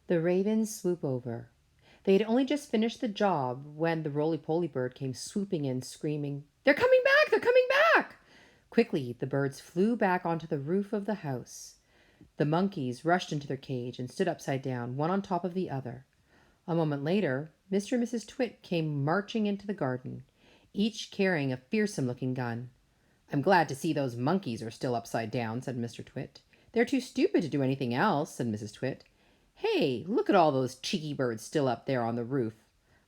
The ravens swoop over. They had only just finished the job when the roly-poly bird came swooping in, screaming, "They're coming back! They're coming back!" Quickly, the birds flew back onto the roof of the house. The monkeys rushed into their cage and stood upside down, one on top of the other. A moment later, Mr. and Mrs. Twit came marching into the garden, each carrying a fearsome-looking gun. "I'm glad to see those monkeys are still upside down," said Mr. Twit. "They're too stupid to do anything else," said Mrs. Twit. "Hey, look at all those cheeky birds still up there on the roof.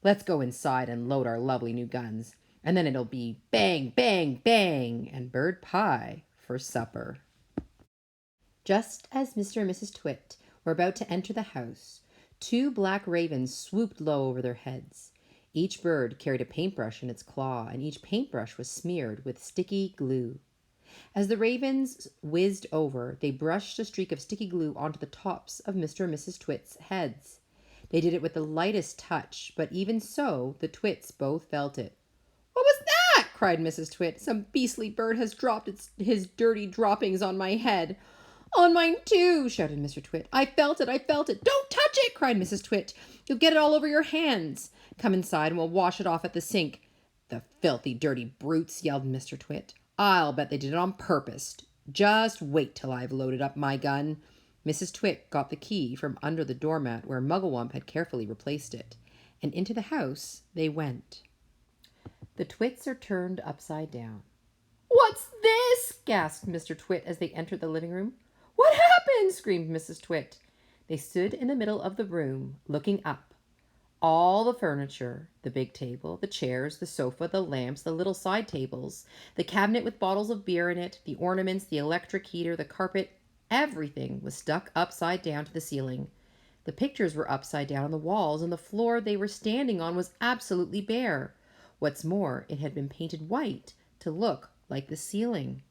Let's go inside and load our lovely new guns, and then it'll be bang, bang, bang, and bird pie for supper." Just as Mr. and Mrs. Twit were about to enter the house, two black ravens swooped low over their heads. Each bird carried a paintbrush in its claw, and each paintbrush was smeared with sticky glue. As the ravens whizzed over, they brushed a streak of sticky glue onto the tops of Mr. and Mrs. Twit's heads. They did it with the lightest touch, but even so, the Twits both felt it. "What was that?" cried Mrs. Twit. "Some beastly bird has dropped his dirty droppings on my head." "On mine too," shouted Mr. Twit. I felt it. "Don't touch it," cried Mrs. Twit. "You'll get it all over your hands. Come inside and we'll wash it off at the sink." "The filthy, dirty brutes," yelled Mr. Twit. "I'll bet they did it on purpose. Just wait till I've loaded up my gun." Mrs. Twit got the key from under the doormat where Mugglewump had carefully replaced it, and into the house they went. The Twits are turned upside down. "What's this?" gasped Mr. Twit as they entered the living room. "What happened?" screamed Mrs. Twit. They stood in the middle of the room, looking up. All the furniture, the big table, the chairs, the sofa, the lamps, the little side tables, the cabinet with bottles of beer in it, the ornaments, the electric heater, the carpet, everything was stuck upside down to the ceiling. The pictures were upside down on the walls, and the floor they were standing on was absolutely bare. What's more, it had been painted white to look like the ceiling.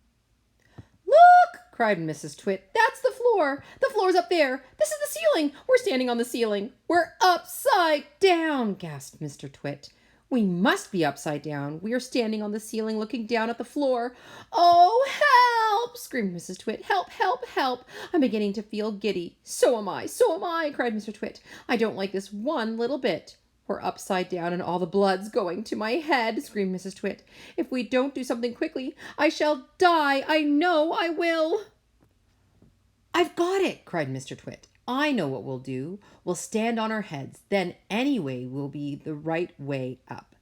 "Look!" cried Mrs. Twit. "That's the floor! The floor's up there! This is the ceiling! We're standing on the ceiling!" "We're upside down!" gasped Mr. Twit. "We must be upside down. We are standing on the ceiling looking down at the floor." "Oh, help!" screamed Mrs. Twit. "Help, help, help! I'm beginning to feel giddy." "So am I," cried Mr. Twit. "I don't like this one little bit." "We're upside down and all the blood's going to my head," screamed Mrs. Twit. "If we don't do something quickly, I shall die. I know I will." "I've got it," cried Mr. Twit. "I know what we'll do. We'll stand on our heads. Then anyway will be the right way up."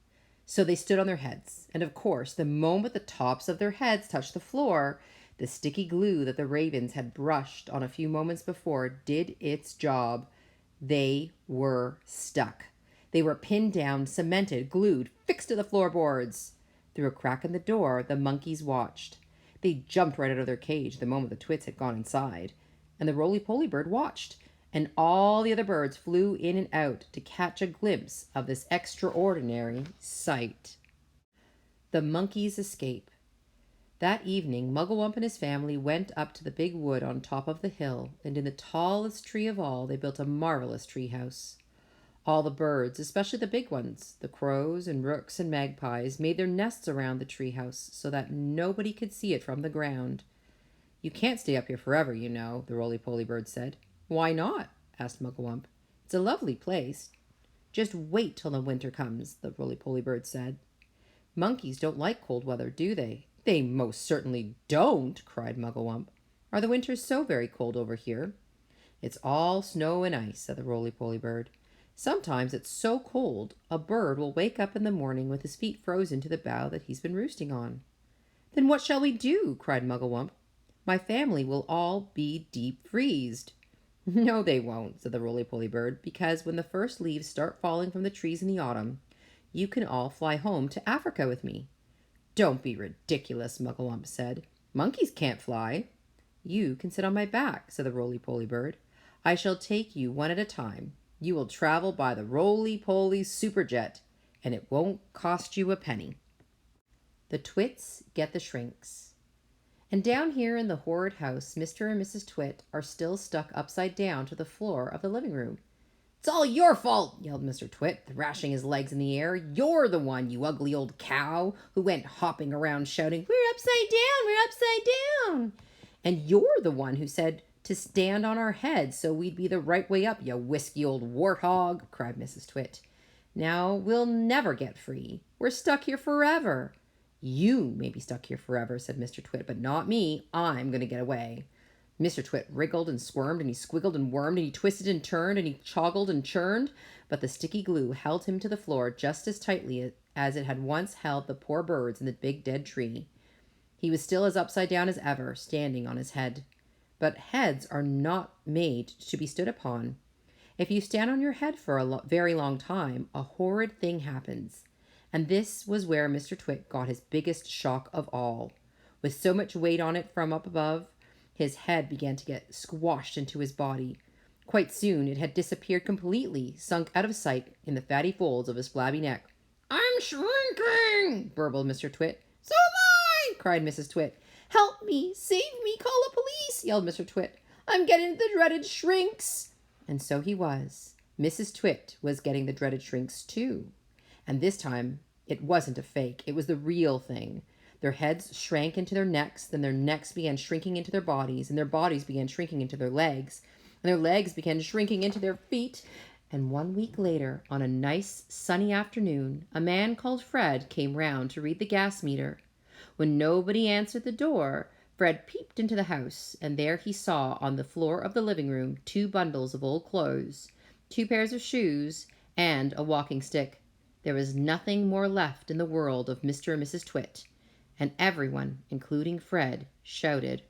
So they stood on their heads, and of course, the moment the tops of their heads touched the floor, the sticky glue that the ravens had brushed on a few moments before did its job. They were stuck. They were pinned down, cemented, glued, fixed to the floorboards. Through a crack in the door, the monkeys watched. They jumped right out of their cage the moment the Twits had gone inside, and the roly-poly bird watched, and all the other birds flew in and out to catch a glimpse of this extraordinary sight. The monkeys' escape. That evening, Mugglewump and his family went up to the big wood on top of the hill, and in the tallest tree of all they built a marvelous tree house. All the birds, especially the big ones, the crows and rooks and magpies, made their nests around the tree house so that nobody could see it from the ground. "You can't stay up here forever, you know," the roly-poly bird said. "Why not?" asked Mugglewump. "It's a lovely place." "Just wait till the winter comes," the roly-poly bird said. "Monkeys don't like cold weather, do they?" "They most certainly don't," cried Mugglewump. "Are the winters so very cold over here?" "It's all snow and ice," said the roly-poly bird. "Sometimes it's so cold a bird will wake up in the morning with his feet frozen to the bough that he's been roosting on." "Then what shall we do?" cried Mugglewump. "My family will all be deep freezed." "No, they won't," said the roly-poly bird, "because when the first leaves start falling from the trees in the autumn, you can all fly home to Africa with me." "Don't be ridiculous," Mugglewump said. "Monkeys can't fly." "You can sit on my back," said the roly-poly bird. "I shall take you one at a time. You will travel by the roly-poly superjet, and it won't cost you a penny." The Twits get the shrinks. And down here in the horrid house, Mr. and Mrs. Twit are still stuck upside down to the floor of the living room. "It's all your fault," yelled Mr. Twit, thrashing his legs in the air. "You're the one, you ugly old cow, who went hopping around shouting, 'We're upside down, we're upside down.' And you're the one who said, to stand on our heads so we'd be the right way up, you whisky old warthog, cried Mrs. Twit. Now we'll never get free. We're stuck here forever. You may be stuck here forever, said Mr. Twit, but not me. I'm going to get away. Mr. Twit wriggled and squirmed, and he squiggled and wormed, and he twisted and turned, and he choggled and churned, but the sticky glue held him to the floor just as tightly as it had once held the poor birds in the big dead tree. He was still as upside down as ever, standing on his head. But heads are not made to be stood upon. If you stand on your head for a very long time, a horrid thing happens. And this was where Mr. Twit got his biggest shock of all. With so much weight on it from up above, his head began to get squashed into his body. Quite soon it had disappeared completely, sunk out of sight in the fatty folds of his flabby neck. I'm shrinking, burbled Mr. Twit. So am I, cried Mrs. Twit. Help me, save me, call the police, yelled Mr. Twit. I'm getting the dreaded shrinks. And so he was. Mrs. Twit was getting the dreaded shrinks too. And this time it wasn't a fake. It was the real thing. Their heads shrank into their necks, then their necks began shrinking into their bodies, and their bodies began shrinking into their legs, and their legs began shrinking into their feet. And 1 week later, on a nice sunny afternoon, a man called Fred came round to read the gas meter. When nobody answered the door, Fred peeped into the house, and there he saw on the floor of the living room 2 bundles of old clothes, 2 pairs of shoes, and a walking stick. There was nothing more left in the world of Mr. and Mrs. Twit, and everyone, including Fred, shouted,